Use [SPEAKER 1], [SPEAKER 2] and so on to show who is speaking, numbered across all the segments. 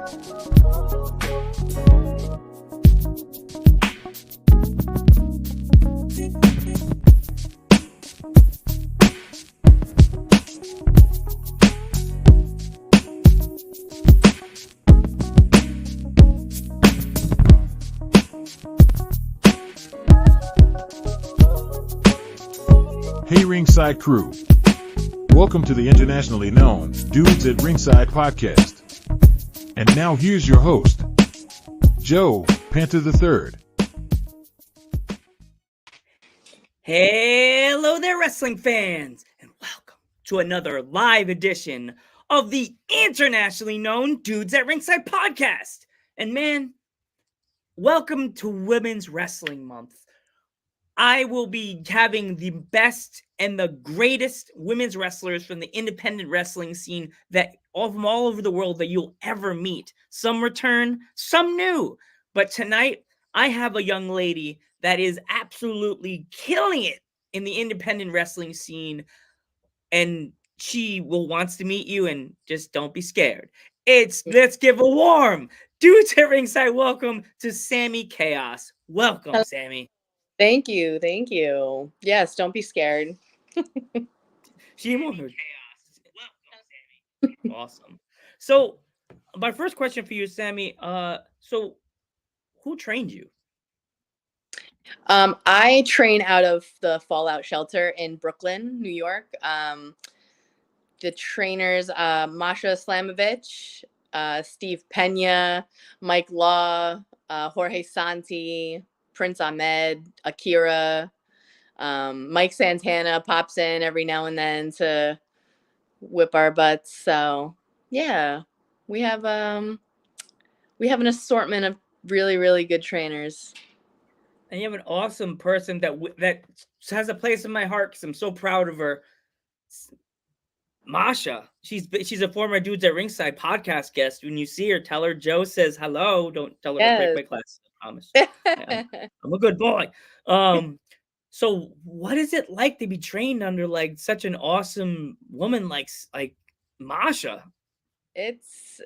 [SPEAKER 1] Hey Ringside crew. Welcome to the internationally known Dudes at Ringside podcast. And now here's your host, Joe, Panther the Third.
[SPEAKER 2] Hello there, wrestling fans, and welcome to another live edition of the internationally known Dudes at Ringside podcast. And man, welcome to Women's Wrestling Month. I will be having the best and the greatest women's wrestlers from the independent wrestling scene from all over the world that you'll ever meet. Some return, some new. But tonight, I have a young lady that is absolutely killing it in the independent wrestling scene. And she wants to meet you, and just don't be scared. Let's give a warm Dudes at Ringside welcome to Sammi Chaos. Welcome,
[SPEAKER 3] Hello.
[SPEAKER 2] Sammi.
[SPEAKER 3] Thank you. Thank you. Yes, don't be scared.
[SPEAKER 2] She won't hurt. Awesome. So, my first question for you, Sammi. So who trained you?
[SPEAKER 3] I train out of the Fallout Shelter in Brooklyn, New York. The trainers, Masha Slamovich, Steve Pena, Mike Law, Jorge Santi, Prince Ahmed, Akira, Mike Santana pops in every now and then to whip our butts. So yeah, we have an assortment of really, really good trainers.
[SPEAKER 2] And you have an awesome person that has a place in my heart because I'm so proud of her. Masha, she's a former Dudes at Ringside podcast guest. When you see her, tell her Joe says hello. Don't tell her to break my class. I promise. I'm a good boy. So what is it like to be trained under like such an awesome woman like Masha?
[SPEAKER 3] It's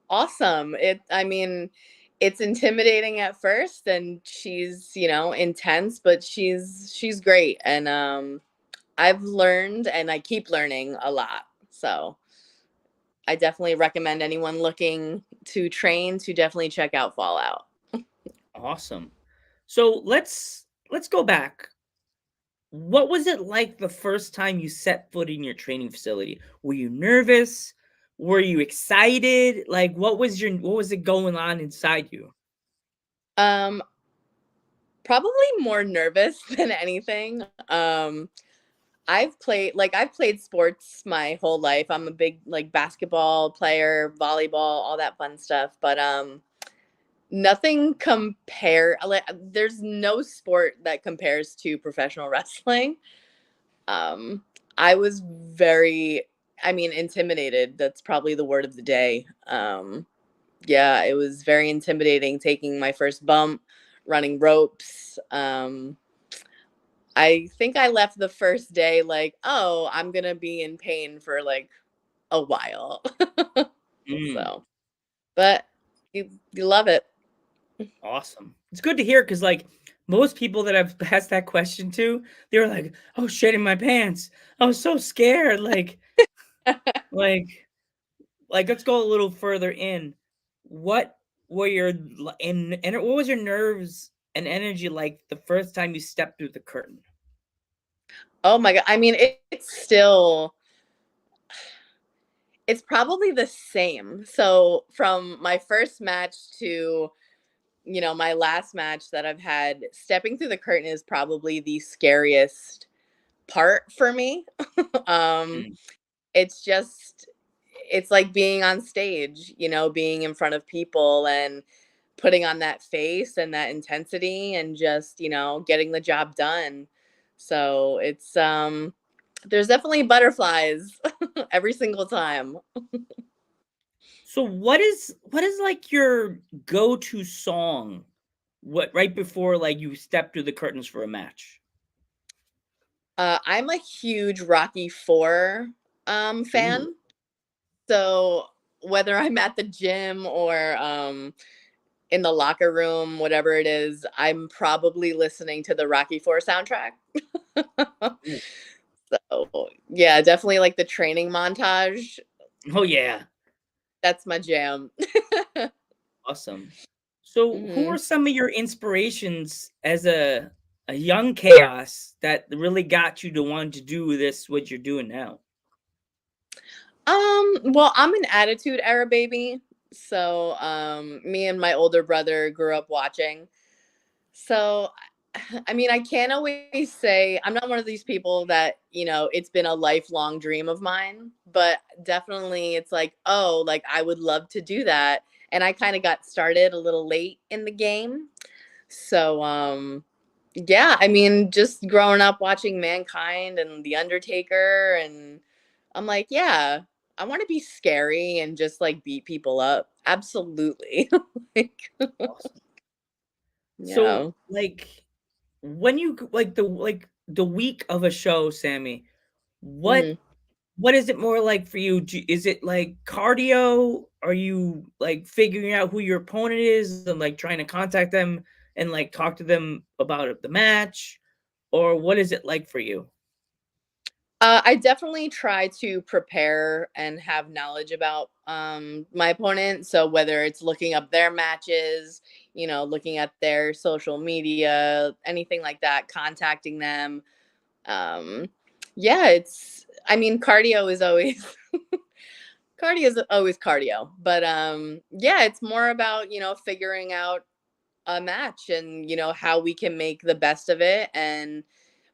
[SPEAKER 3] awesome. It's intimidating at first, and she's, intense, but she's great. And I've learned, and I keep learning a lot. So I definitely recommend anyone looking to train to definitely check out Fallout.
[SPEAKER 2] Awesome. So let's go back. What was it like the first time you set foot in your training facility? Were you nervous? Were you excited? Like what was it going on inside you?
[SPEAKER 3] Probably more nervous than anything. I've played sports my whole life. I'm a big basketball player, volleyball, all that fun stuff. But nothing there's no sport that compares to professional wrestling. I was very, intimidated. That's probably the word of the day. Yeah, it was very intimidating taking my first bump, running ropes. I think I left the first day like, oh, I'm going to be in pain for like a while. So, but you love it.
[SPEAKER 2] Awesome. It's good to hear because like most people that I've asked that question to, they were like, oh shit in my pants. I was so scared. Like let's go a little further in. What were what was your nerves and energy like the first time you stepped through the curtain?
[SPEAKER 3] Oh my God. It's probably the same. So from my first match to, my last match that I've had, stepping through the curtain is probably the scariest part for me. It's like being on stage, being in front of people and putting on that face and that intensity and just, getting the job done. So it's, there's definitely butterflies every single time.
[SPEAKER 2] So what is like your go-to song? What right before like you step through the curtains for a match?
[SPEAKER 3] I'm a huge Rocky IV fan.
[SPEAKER 2] Ooh.
[SPEAKER 3] So whether I'm at the gym or in the locker room, whatever it is, I'm probably listening to the Rocky 4 soundtrack.
[SPEAKER 2] Ooh.
[SPEAKER 3] So yeah, definitely like the training montage.
[SPEAKER 2] Oh yeah,
[SPEAKER 3] That's my jam.
[SPEAKER 2] awesome. So, who
[SPEAKER 3] hmm
[SPEAKER 2] are some of your inspirations as a young chaos that really got you to want to do this what you're doing now?
[SPEAKER 3] Well, I'm an Attitude Era baby. So, me and my older brother grew up watching. So, I mean, I can't always say I'm not one of these people that, it's been a lifelong dream of mine, but definitely it's like, oh, like I would love to do that. And I kind of got started a little late in the game. So, yeah, I mean, just growing up watching Mankind and The Undertaker, and I'm like, yeah, I want to be scary and just like beat people up. Absolutely. Like,
[SPEAKER 2] Awesome. So,
[SPEAKER 3] yeah.
[SPEAKER 2] like, when you like the week of a show, Sammy, what
[SPEAKER 3] Mhm.
[SPEAKER 2] what is it more like for you? Is it like cardio? Are you like figuring out who your opponent is and like trying to contact them and like talk to them about the match? Or what is it like for you?
[SPEAKER 3] I definitely try to prepare and have knowledge about my opponent. So whether it's looking up their matches, looking at their social media, anything like that, contacting them. Um, yeah, I mean, cardio is always cardio is always cardio, but yeah, it's more about figuring out a match and how we can make the best of it and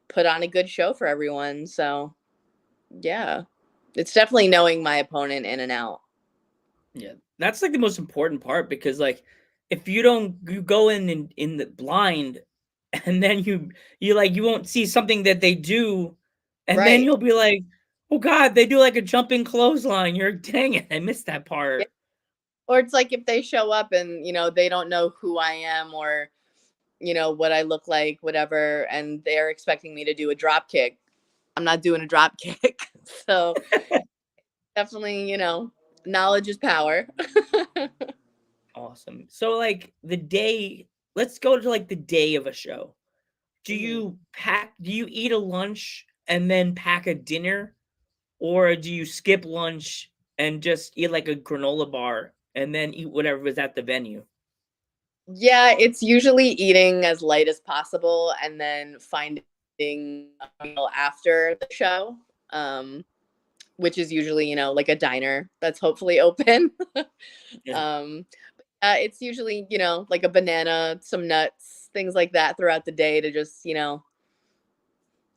[SPEAKER 3] put on a good show for everyone. So yeah. It's definitely knowing my opponent in and out.
[SPEAKER 2] Yeah, that's like the most important part because like if you don't you go in the blind and then you won't see something that they do and then
[SPEAKER 3] Right.
[SPEAKER 2] you'll be like, "Oh god, they do like a jumping clothesline." You're dang it, I missed that
[SPEAKER 3] Yeah.
[SPEAKER 2] part.
[SPEAKER 3] Or it's like if they show up and, they don't know who I am or, what I look like, whatever, and they're expecting me to do a drop kick. I'm not doing a drop kick. So definitely, knowledge is power.
[SPEAKER 2] Awesome. So like the day, let's go to like the day of a show.
[SPEAKER 3] hmm
[SPEAKER 2] Do you eat a lunch and then pack a dinner, or do you skip lunch and just eat like a granola bar and then eat whatever was at the venue?
[SPEAKER 3] Yeah, it's usually eating as light as possible and then finding a meal after the show. Which is usually, like a diner that's hopefully open.
[SPEAKER 2] Yeah.
[SPEAKER 3] um, it's usually, like a banana, some nuts, things like that throughout the day to just,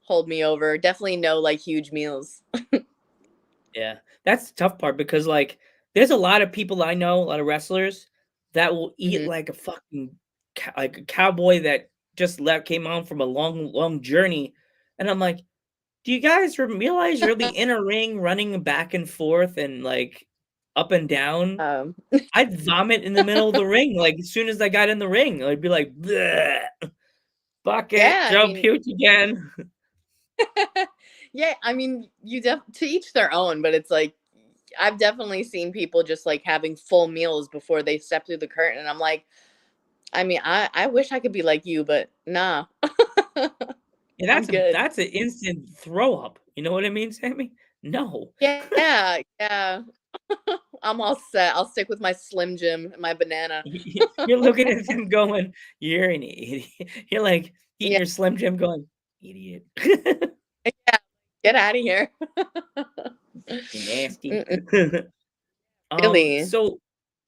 [SPEAKER 3] hold me over. Definitely no like huge meals.
[SPEAKER 2] Yeah. That's the tough part because like there's a lot of people I know, a lot of wrestlers that will eat
[SPEAKER 3] hmm
[SPEAKER 2] like a fucking like a cowboy that just left came on from a long journey, and I'm like, do you guys realize you're really in a ring running back and forth and like up and down?
[SPEAKER 3] um,
[SPEAKER 2] I'd vomit in the middle of the ring. Like as soon as I got in the ring, I'd be like, "Bleh, bucket,
[SPEAKER 3] yeah, I
[SPEAKER 2] Joe
[SPEAKER 3] mean,
[SPEAKER 2] puke again."
[SPEAKER 3] yeah, I mean, to each their own, but it's like I've definitely seen people just like having full meals before they step through the curtain, and I'm like, I mean, I wish I could be like you, but nah,
[SPEAKER 2] Yeah,
[SPEAKER 3] I'm good.
[SPEAKER 2] that's an instant throw up. You know what I mean, Sammy? No.
[SPEAKER 3] Yeah, yeah. I'm all set. I'll stick with my Slim Jim and my banana.
[SPEAKER 2] You're looking at them going, "You're an idiot." You're like eating
[SPEAKER 3] Yeah,
[SPEAKER 2] your Slim Jim going, "Idiot."
[SPEAKER 3] yeah. Get out of here.
[SPEAKER 2] You nasty.
[SPEAKER 3] Mm-mm, really.
[SPEAKER 2] So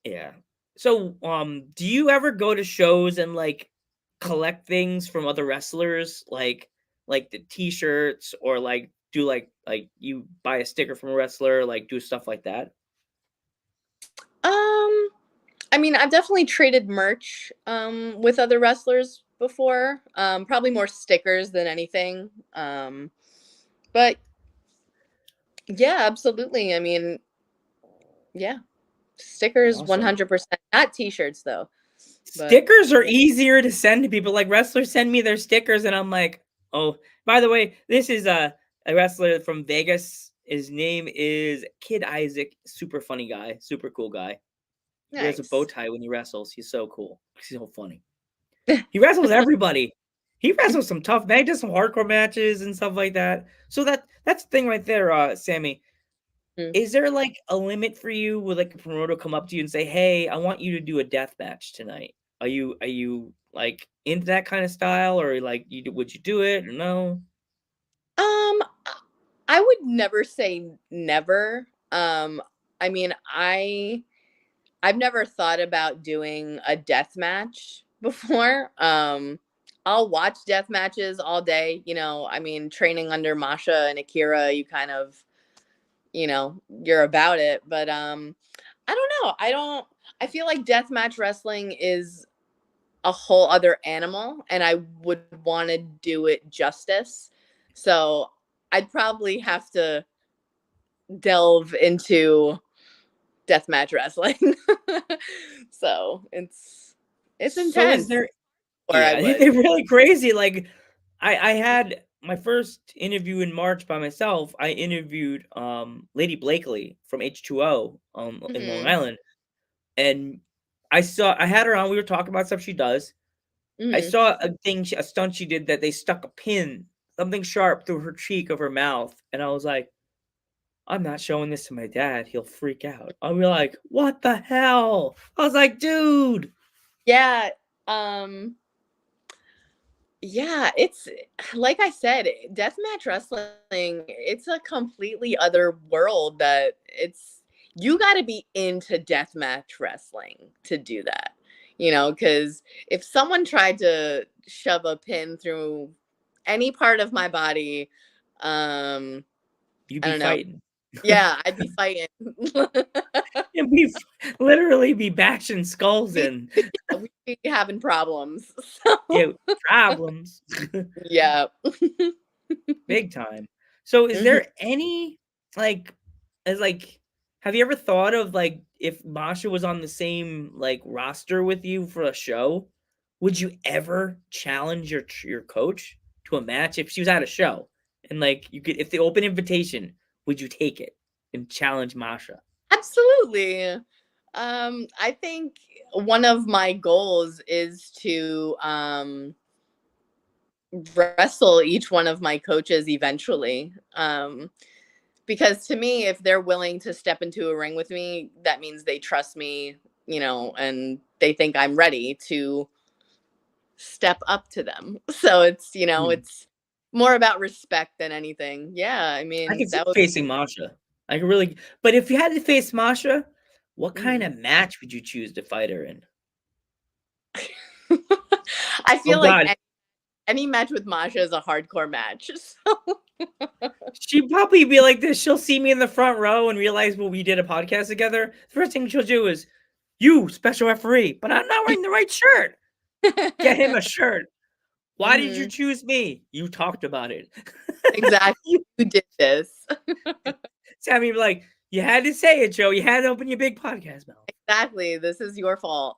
[SPEAKER 2] yeah. So, do you ever go to shows and like collect things from other wrestlers, like the t-shirts, or like do like you buy a sticker from a wrestler, like do stuff like that?
[SPEAKER 3] I mean, I've definitely traded merch with other wrestlers before. Probably more stickers than anything. But yeah, absolutely. I mean, yeah, stickers
[SPEAKER 2] Awesome.
[SPEAKER 3] 100%. Not t-shirts though. But
[SPEAKER 2] Stickers are
[SPEAKER 3] yeah.
[SPEAKER 2] easier to send to people. Like wrestlers send me their stickers, and I'm like, oh, by the way, this is a wrestler from Vegas. His name is Kid Isaac. Super funny guy. Super cool guy. He wears a bow
[SPEAKER 3] Nice.
[SPEAKER 2] tie when he wrestles. He's so cool. He's so funny. He wrestles everybody. He wrestles some tough man. He does some hardcore matches and stuff like that. So that's the thing right there, Sammy.
[SPEAKER 3] Mm.
[SPEAKER 2] Is there like a limit for you? Would like a promoter come up to you and say, "Hey, I want you to do a death match tonight"? Are you like into that kind of style, or like would you do it or no?
[SPEAKER 3] Um, I would never say never. I mean, I've never thought about doing a death match before. I'll watch death matches all day. I mean, training under Masha and Akira, you kind of, you're about it. But I don't know. I feel like death match wrestling is a whole other animal, and I would want to do it justice. So I'd probably have to delve into deathmatch wrestling. So it's
[SPEAKER 2] So is
[SPEAKER 3] intense.
[SPEAKER 2] there?
[SPEAKER 3] Or I
[SPEAKER 2] Yeah,
[SPEAKER 3] would.
[SPEAKER 2] they're really crazy. Like I had my first interview in March by myself. I interviewed Lady Blakely from H2O in Long
[SPEAKER 3] Hmm.
[SPEAKER 2] Island, and I had her on. We were talking about stuff she does. I
[SPEAKER 3] Hmm.
[SPEAKER 2] saw a stunt she did that they stuck a pin, something sharp through her cheek of her mouth, and I was like, I'm not showing this to my dad. He'll freak out. I'll be like, what the hell? I was like, dude.
[SPEAKER 3] Yeah. Um, yeah, it's like I said, deathmatch wrestling, it's a completely other world that you got to be into deathmatch wrestling to do that. Because if someone tried to shove a pin through any part of my body, um,
[SPEAKER 2] You
[SPEAKER 3] I
[SPEAKER 2] be
[SPEAKER 3] don't know.
[SPEAKER 2] fighting.
[SPEAKER 3] Yeah, I'd be fighting.
[SPEAKER 2] And we literally be bashing skulls
[SPEAKER 3] we,
[SPEAKER 2] in.
[SPEAKER 3] we'd be having problems. So,
[SPEAKER 2] Yeah, problems.
[SPEAKER 3] yeah.
[SPEAKER 2] Big time. So is
[SPEAKER 3] Mhm.
[SPEAKER 2] there any like as like have you ever thought of like if Masha was on the same like roster with you for a show, would you ever challenge your coach to a match if she was at a show and like you could if the open invitation, would you take it and challenge Masha?
[SPEAKER 3] Absolutely. I think one of my goals is to wrestle each one of my coaches eventually. Because to me, if they're willing to step into a ring with me, that means they trust me, and they think I'm ready to step up to them. So
[SPEAKER 2] Hmm.
[SPEAKER 3] it's more about respect than anything. Yeah, I
[SPEAKER 2] I
[SPEAKER 3] mean,
[SPEAKER 2] can see
[SPEAKER 3] that would.
[SPEAKER 2] facing Masha. I can really but if you had to face Masha, what kind
[SPEAKER 3] Mhm.
[SPEAKER 2] of match would you choose to fight her in?
[SPEAKER 3] I
[SPEAKER 2] Oh
[SPEAKER 3] feel like
[SPEAKER 2] god,
[SPEAKER 3] any match with Masha is a hardcore match. So
[SPEAKER 2] she'd probably be like this. She'll see me in the front row and realize well, we did a podcast together. The first thing she'll do is, "You special referee," but I'm not wearing the right shirt. Get him a shirt. Why did you
[SPEAKER 3] Mhm.
[SPEAKER 2] choose me? You talked about it.
[SPEAKER 3] Exactly.
[SPEAKER 2] You
[SPEAKER 3] Who did this?
[SPEAKER 2] Sammy be like, you had to say it, Joe. You had to open your big podcast mouth.
[SPEAKER 3] Exactly. This is your fault.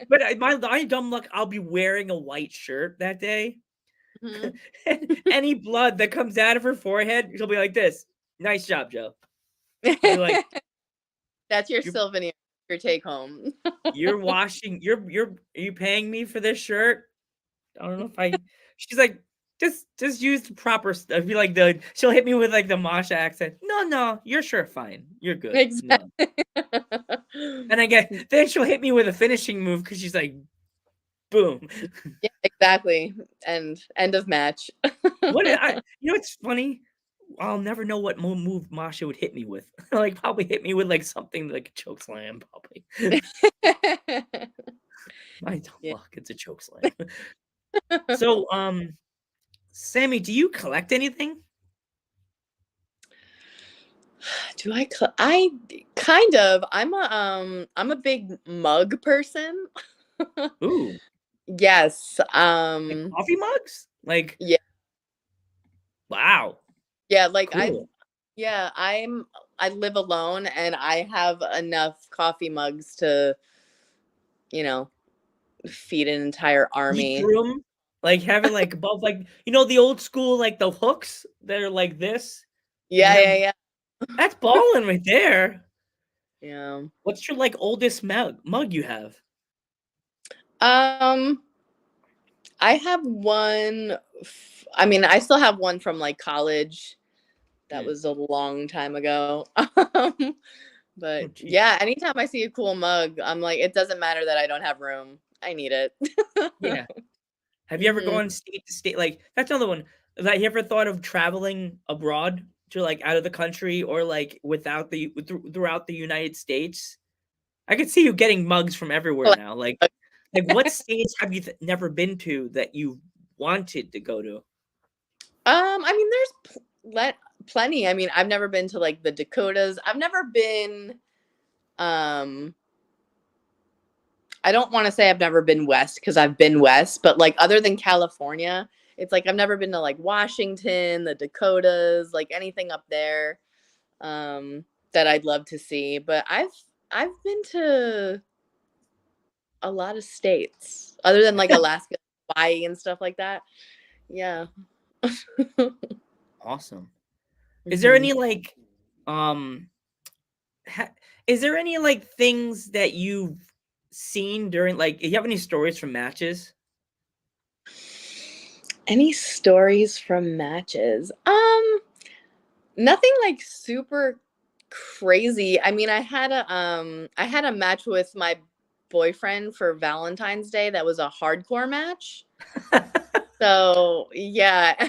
[SPEAKER 2] But my dumb luck, I'll be wearing a white shirt that day.
[SPEAKER 3] Mhm.
[SPEAKER 2] And any blood that comes out of her forehead, she'll be like this. Nice job, Joe. I'll be like,
[SPEAKER 3] That's your
[SPEAKER 2] you're
[SPEAKER 3] souvenir, your take home.
[SPEAKER 2] you're washing you're are you paying me for this shirt? I don't know if I she's like, just use the proper stuff. Be like she'll hit me with like the Masha accent. No, you're sure fine. You're good. No.
[SPEAKER 3] Exactly.
[SPEAKER 2] And I get then she'll hit me with a finishing move because she's like, boom.
[SPEAKER 3] Yeah, exactly. End of match.
[SPEAKER 2] It's funny? I'll never know what move Masha would hit me with. Like probably hit me with like something like a choke slam, probably. My dumb
[SPEAKER 3] Yeah.
[SPEAKER 2] luck, it's a choke slam. So, Sammy, do you collect anything?
[SPEAKER 3] Do I kind of. I'm a big mug person.
[SPEAKER 2] Ooh,
[SPEAKER 3] Yes.
[SPEAKER 2] like coffee mugs? Like,
[SPEAKER 3] Yeah.
[SPEAKER 2] wow,
[SPEAKER 3] Yeah, like
[SPEAKER 2] cool.
[SPEAKER 3] I live alone and I have enough coffee mugs to, you know, feed an entire
[SPEAKER 2] Eat
[SPEAKER 3] army.
[SPEAKER 2] through them, like have it like above, like the old school, like the hooks that are like this.
[SPEAKER 3] Yeah.
[SPEAKER 2] That's balling right there.
[SPEAKER 3] Yeah.
[SPEAKER 2] What's your like oldest mug you have?
[SPEAKER 3] I have one. I mean, I still have one from like college. That was a long time ago. But
[SPEAKER 2] Oh, geez.
[SPEAKER 3] yeah, anytime I see a cool mug, I'm like, it doesn't matter that I don't have room. I need it.
[SPEAKER 2] Yeah. Have you ever
[SPEAKER 3] Hmm.
[SPEAKER 2] gone state to state? Like that's another one. Have you ever thought of traveling abroad to like out of the country or like throughout the United States? I could see you getting mugs from everywhere now. Like what states have you never been to that you wanted to go to?
[SPEAKER 3] I mean, there's plenty. I mean, I've never been to like the Dakotas. I've never been. Um, I don't want to say I've never been west because I've been west, but like other than California, it's like I've never been to like Washington, the Dakotas, like anything up there that I'd love to see. But I've been to a lot of states other than like Alaska, Hawaii, and stuff like that. Yeah.
[SPEAKER 2] Awesome. Is there
[SPEAKER 3] Hmm.
[SPEAKER 2] any like um is there any like things that you've seen during like you have any stories from matches?
[SPEAKER 3] Any stories from matches? Nothing like super crazy. I mean, I had a match with my boyfriend for Valentine's Day that was a hardcore match. So, yeah.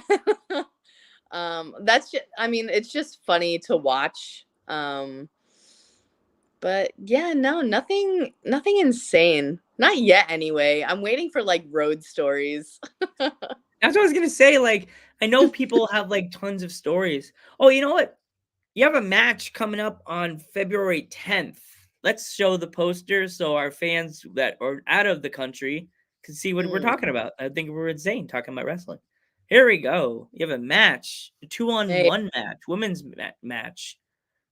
[SPEAKER 3] That's just, I mean, it's just funny to watch. But yeah, no, nothing insane. Not yet anyway. I'm waiting for like road stories.
[SPEAKER 2] That's what I was gonna say. Like, I know people have like tons of stories. Oh, you know what? You have a match coming up on February 10th. Let's show the poster so our fans that are out of the country can see what we're
[SPEAKER 3] Mm.
[SPEAKER 2] talking about. I think we're insane talking about wrestling. Here we go. You have a match, a 2-on-1 match, women's match.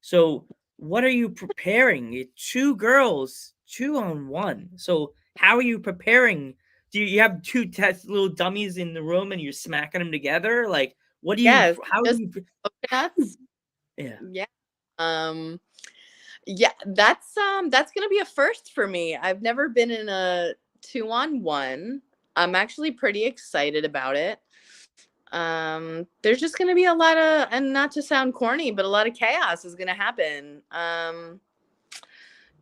[SPEAKER 2] So, what are you preparing? Two girls, 2-on-1. So, how are you preparing? Do you have two test little dummies in the room and you're smacking them together? Like, what do you?
[SPEAKER 3] Yes,
[SPEAKER 2] How do
[SPEAKER 3] just
[SPEAKER 2] you?
[SPEAKER 3] coconuts.
[SPEAKER 2] Yeah.
[SPEAKER 3] Yeah. Um yeah, that's going to be a first for me. I've never been in a 2-on-1. I'm actually pretty excited about it. There's just going to be a lot of, and not to sound corny, but a lot of chaos is going to happen.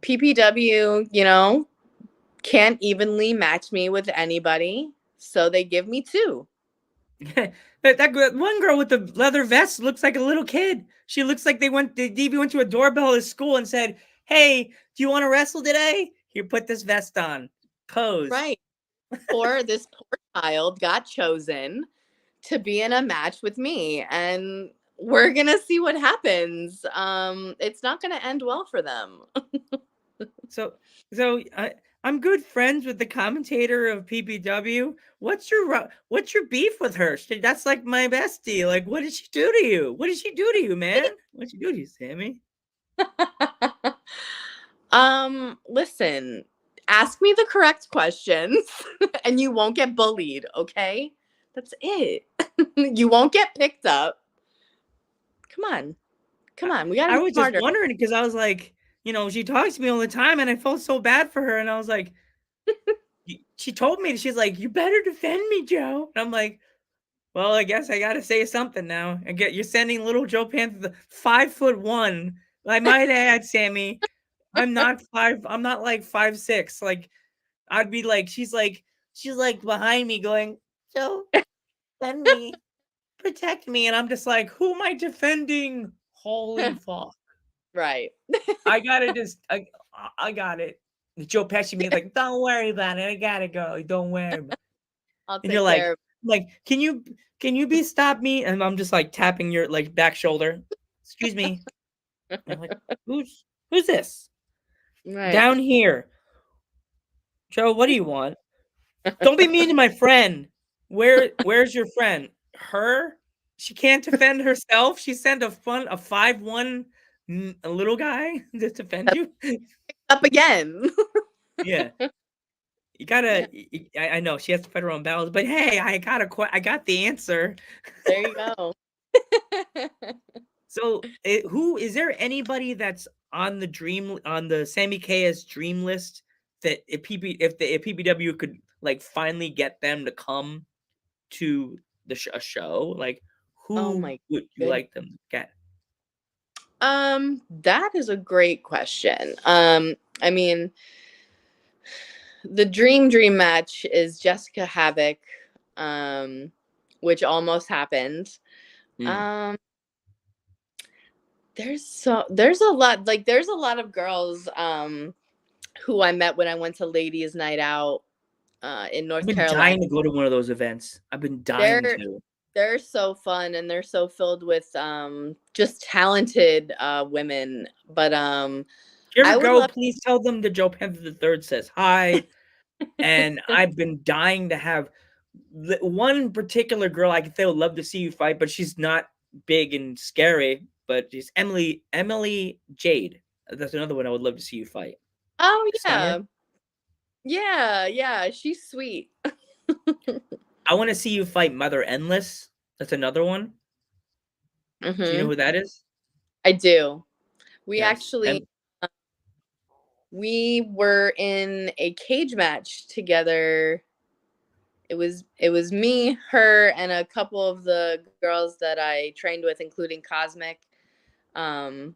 [SPEAKER 3] PPW, can't evenly match me with anybody, so they give me two.
[SPEAKER 2] One girl with the leather vest looks like a little kid. She looks like they even went to a doorbell at school and said, "Hey, do you want to wrestle today? Here, put this vest on. Pose."
[SPEAKER 3] Right. Or this poor child got chosen to be in a match with me, and we're going to see what happens. It's not going to end well for them.
[SPEAKER 2] So, I'm good friends with the commentator of PPW. What's your beef with her? That's like my bestie. Like, what did she do to you? What did she do to you, man? What did she do to you, Sammy?
[SPEAKER 3] Listen, ask me the correct questions and you won't get bullied, okay? That's it. You won't get picked up. Come on. Come on. We got to
[SPEAKER 2] I
[SPEAKER 3] be
[SPEAKER 2] was just
[SPEAKER 3] smarter.
[SPEAKER 2] wondering because I was like, she talks to me all the time, and I felt so bad for her, and I was like, she told me, she's like, "You better defend me, Joe." And I'm like, well, I guess I gotta say something now. And you're sending little Joe Panther, the 5'1". I might add, Sammy, I'm not five. I'm not like 5'6". Like I'd be like, she's like behind me going, Joe, defend me, protect me, and I'm just like, who am I defending? Holy fuck!
[SPEAKER 3] Right.
[SPEAKER 2] I gotta just, I got it. Joe Pesci me like, don't worry about it. I gotta go. Don't worry.
[SPEAKER 3] I'll
[SPEAKER 2] And you're
[SPEAKER 3] take care of
[SPEAKER 2] like, can you be stop me? And I'm just like tapping your like back shoulder. Excuse me. And I'm like, who's this?
[SPEAKER 3] right.
[SPEAKER 2] Down here. Joe, what do you want? Don't be mean to my friend. Where's your friend? Her? She can't defend herself. She sent a 5'1" a little guy to defend you.
[SPEAKER 3] Up again.
[SPEAKER 2] Yeah. You
[SPEAKER 3] Yeah,
[SPEAKER 2] gotta. I know she has to fight her own battles, but hey, I got the answer.
[SPEAKER 3] there you go.
[SPEAKER 2] So, who is there anybody that's on the Sammy KS dream list that if PPW could like finally get them to come to a show, like
[SPEAKER 3] Oh
[SPEAKER 2] who
[SPEAKER 3] my
[SPEAKER 2] would you
[SPEAKER 3] goodness.
[SPEAKER 2] like them to get?
[SPEAKER 3] That is a great question. I mean, the dream match is Jessica Havoc, which almost happened. Um, there's a lot of girls who I met when I went to Ladies Night Out in
[SPEAKER 2] I've
[SPEAKER 3] North
[SPEAKER 2] been
[SPEAKER 3] Carolina.
[SPEAKER 2] dying to go to one of those events. I've been dying
[SPEAKER 3] They're
[SPEAKER 2] to.
[SPEAKER 3] they're so fun and they're so filled with just talented women. But
[SPEAKER 2] If you
[SPEAKER 3] I
[SPEAKER 2] ever
[SPEAKER 3] would
[SPEAKER 2] go,
[SPEAKER 3] love.
[SPEAKER 2] please tell them that Joe Panther the Third says hi. And I've been dying to have one particular girl I could say would love to see you fight, but she's not big and scary. But she's Emily Jade. That's another one I would love to see you fight.
[SPEAKER 3] Oh
[SPEAKER 2] Summer.
[SPEAKER 3] yeah, she's sweet.
[SPEAKER 2] I want to see you fight Mother Endless. That's another one. Do you know
[SPEAKER 3] Hmm.
[SPEAKER 2] who that is?
[SPEAKER 3] I do. We
[SPEAKER 2] Yes.
[SPEAKER 3] actually we were in a cage match together. It was me, her, and a couple of the girls that I trained with, including Cosmic, um,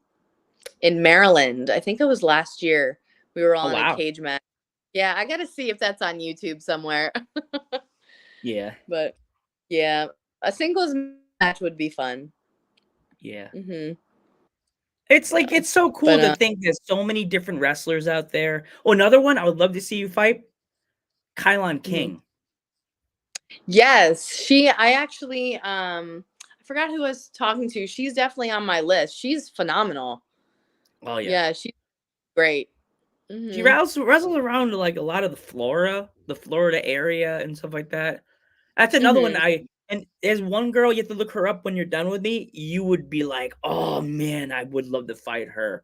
[SPEAKER 3] in Maryland. I think it was last year. We were
[SPEAKER 2] Oh
[SPEAKER 3] all in a
[SPEAKER 2] wow.
[SPEAKER 3] cage match. Yeah, I gotta see if that's on YouTube somewhere.
[SPEAKER 2] Yeah.
[SPEAKER 3] But yeah, a singles match would be fun.
[SPEAKER 2] Yeah.
[SPEAKER 3] Hmm.
[SPEAKER 2] It's like it's so cool
[SPEAKER 3] But
[SPEAKER 2] to think there's so many different wrestlers out there. Oh, another one I would love to see you fight, Kylon
[SPEAKER 3] mhm.
[SPEAKER 2] King.
[SPEAKER 3] Yes, I actually I forgot who I was talking to. She's definitely on my list. She's phenomenal.
[SPEAKER 2] Oh yeah.
[SPEAKER 3] Yeah, she's great.
[SPEAKER 2] She
[SPEAKER 3] Hmm.
[SPEAKER 2] wrestles around like a lot of the Florida area and stuff like that. That's another one
[SPEAKER 3] Hmm.
[SPEAKER 2] and there's one girl you have to look her up when you're done with me. You would be like, oh man, I would love to fight her.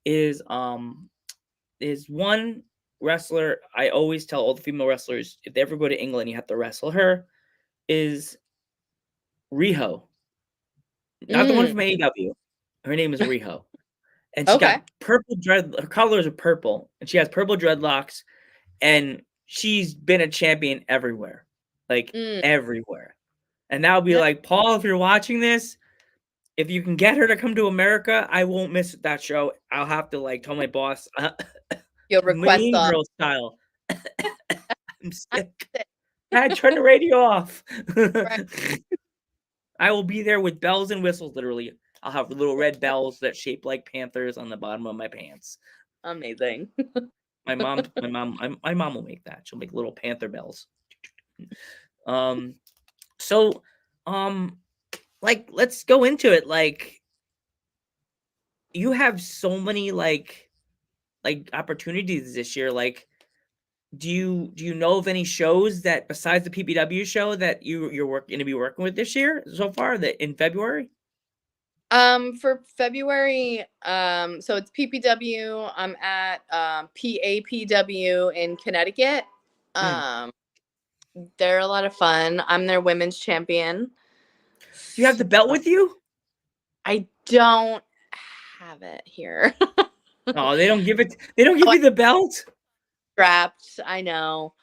[SPEAKER 2] Is is one wrestler I always tell all the female wrestlers if they ever go to England, you have to wrestle her. Is Riho, not the one
[SPEAKER 3] Mm.
[SPEAKER 2] from AEW. Her name is Riho, and she
[SPEAKER 3] Okay.
[SPEAKER 2] got purple dread. Her colors are purple, and she has purple dreadlocks, and she's been a champion everywhere, like
[SPEAKER 3] Mm.
[SPEAKER 2] everywhere. And that would be
[SPEAKER 3] Yeah,
[SPEAKER 2] like, Paul, if you're watching this, if you can get her to come to America, I won't miss that show. I'll have to like tell my boss,
[SPEAKER 3] you'll request
[SPEAKER 2] Mean
[SPEAKER 3] off.
[SPEAKER 2] Girl style. I'm sick. Dad, turn the radio off.
[SPEAKER 3] Right.
[SPEAKER 2] I will be there with bells and whistles, literally. I'll have little red bells that shape like panthers on the bottom of my pants.
[SPEAKER 3] Amazing.
[SPEAKER 2] My mom will make that. She'll make little panther bells. Um, so, um, like, let's go into it. Like, you have so many like opportunities this year. Like, do you know of any shows that besides the PPW show that you're going to be working with this year so far that in February?
[SPEAKER 3] For February, so it's PPW. I'm at PAPW in Connecticut.
[SPEAKER 2] Hmm.
[SPEAKER 3] Um, they're a lot of fun. I'm their women's champion.
[SPEAKER 2] Do you have the belt with you?
[SPEAKER 3] I don't have it here.
[SPEAKER 2] Oh, they don't give it. They don't give
[SPEAKER 3] Oh, I'm
[SPEAKER 2] you the belt.
[SPEAKER 3] strapped. I know.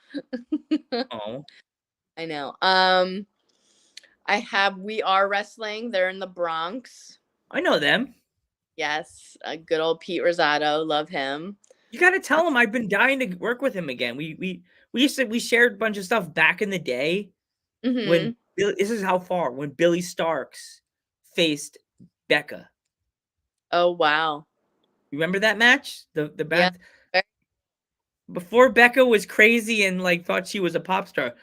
[SPEAKER 2] Oh,
[SPEAKER 3] I know. I have We Are Wrestling. They're in the Bronx.
[SPEAKER 2] I know them.
[SPEAKER 3] Yes, a good old Pete Rosado. Love him.
[SPEAKER 2] You got to tell him I've been dying to work with him again. We shared a bunch of stuff back in the day
[SPEAKER 3] Hmm.
[SPEAKER 2] when this is how far when Billy Starks faced Becca.
[SPEAKER 3] Oh wow.
[SPEAKER 2] Remember that match? The
[SPEAKER 3] Yeah.
[SPEAKER 2] back before Becca was crazy and like thought she was a pop star.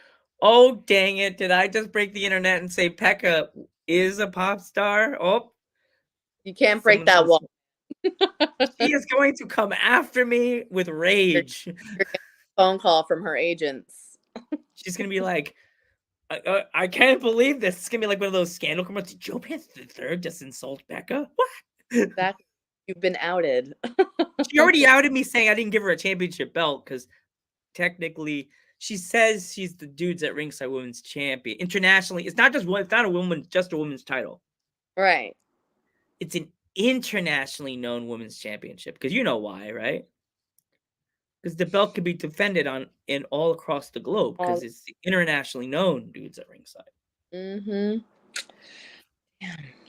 [SPEAKER 2] Oh dang it! Did I just break the internet and say Becca is a pop star? Oh,
[SPEAKER 3] You can't break
[SPEAKER 2] someone's
[SPEAKER 3] that wall.
[SPEAKER 2] she is going to come after me with
[SPEAKER 3] You're
[SPEAKER 2] rage.
[SPEAKER 3] getting a phone call from her agents.
[SPEAKER 2] She's gonna be like, I can't believe this. It's gonna be like one of those scandal commercials. Did Joe Pants the Third just insult Becca? What?
[SPEAKER 3] That you've been outed.
[SPEAKER 2] She already outed me saying I didn't give her a championship belt because technically she says she's the dudes at Ringside Women's Champion internationally. It's not just one. It's not a woman, just a women's title.
[SPEAKER 3] Right.
[SPEAKER 2] it's an internationally known women's championship, because you know why, right? Because the belt can be defended in all across the globe, because it's internationally known Dudes at Ringside.
[SPEAKER 3] Mm-hmm.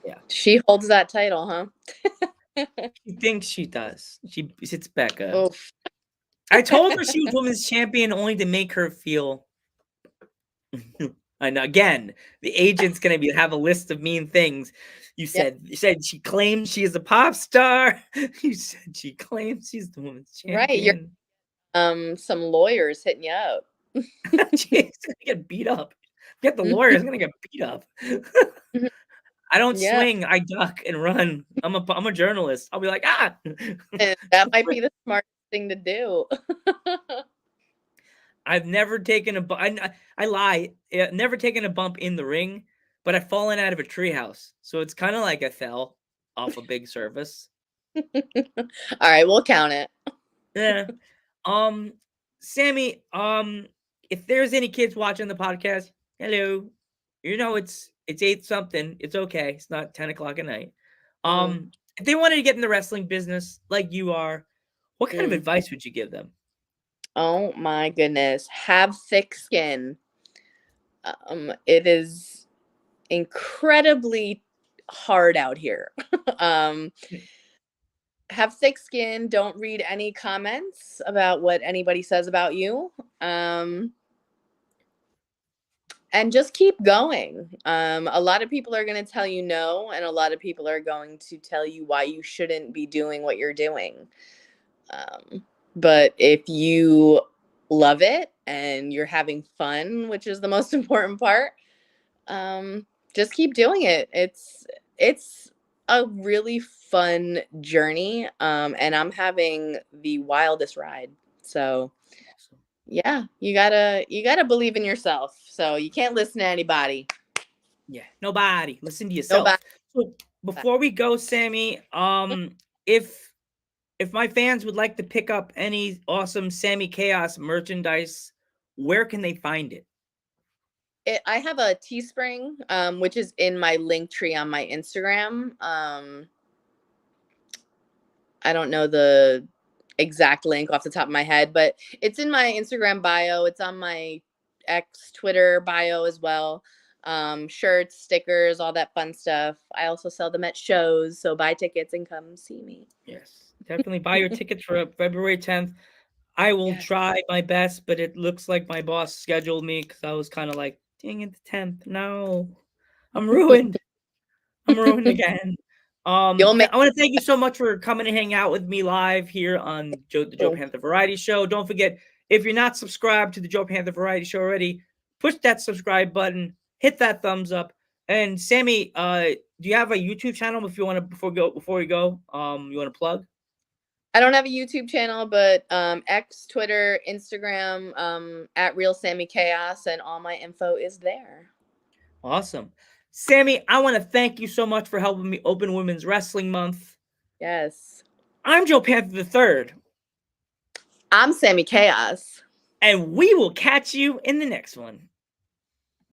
[SPEAKER 2] Yeah.
[SPEAKER 3] She holds that title, huh?
[SPEAKER 2] She thinks she does. It's Becca.
[SPEAKER 3] Oof.
[SPEAKER 2] I told her she was women's champion only to make her feel. And again, the agent's gonna have a list of mean things. You said she claims she is a pop star. You said she claims she's the women's champion.
[SPEAKER 3] Right, some lawyers hitting you up.
[SPEAKER 2] She's gonna get beat up. Get the lawyer's gonna get beat up. I don't swing. I duck and run. I'm a journalist. I'll be like, ah.
[SPEAKER 3] And that might be the smartest thing to do.
[SPEAKER 2] I've never taken I lie. I've never taken a bump in the ring, but I've fallen out of a treehouse. So it's kind of like I fell off a big surface.
[SPEAKER 3] All right, we'll count it.
[SPEAKER 2] Yeah. Sammi, if there's any kids watching the podcast, hello. You know it's 8 something. It's okay. It's not 10 o'clock at night. If they wanted to get in the wrestling business like you are, what kind of advice would you give them?
[SPEAKER 3] Oh my goodness. Have thick skin. It is incredibly hard out here. Have thick skin. Don't read any comments about what anybody says about you. And just keep going. A lot of people are going to tell you no, and a lot of people are going to tell you why you shouldn't be doing what you're doing. But if you love it and you're having fun, which is the most important part, just keep doing it. It's a really fun journey, and I'm having the wildest ride. So yeah, you gotta believe in yourself. So you can't listen to anybody.
[SPEAKER 2] Yeah, nobody. Listen to yourself.
[SPEAKER 3] Nobody.
[SPEAKER 2] So before we go, Sammi, if my fans would like to pick up any awesome Sammi Chaos merchandise, where can they find it?
[SPEAKER 3] I have a Teespring, which is in my link tree on my Instagram. I don't know the exact link off the top of my head, but it's in my Instagram bio. It's on my X Twitter bio as well. Shirts, stickers, all that fun stuff. I also sell them at shows, so buy tickets and come see me.
[SPEAKER 2] Yes, definitely buy your tickets for February 10th. I will try my best, but it looks like my boss scheduled me because I was kind of like, dang it, the 10th. No, I'm ruined. I'm ruined again. I want to thank you so much for coming and hang out with me live here on the Joe Panther Variety Show. Don't forget, if you're not subscribed to the Joe Panther Variety Show already, push that subscribe button, hit that thumbs up. And Sammi, do you have a YouTube channel if you want to before we go? You want to plug?
[SPEAKER 3] I don't have a YouTube channel, but X, Twitter, Instagram, at Real Sammi Chaos, and all my info is there.
[SPEAKER 2] Awesome. Sammi, I want to thank you so much for helping me open Women's Wrestling Month.
[SPEAKER 3] Yes.
[SPEAKER 2] I'm Joe Panther III.
[SPEAKER 3] I'm Sammi Chaos.
[SPEAKER 2] And we will catch you in the next one.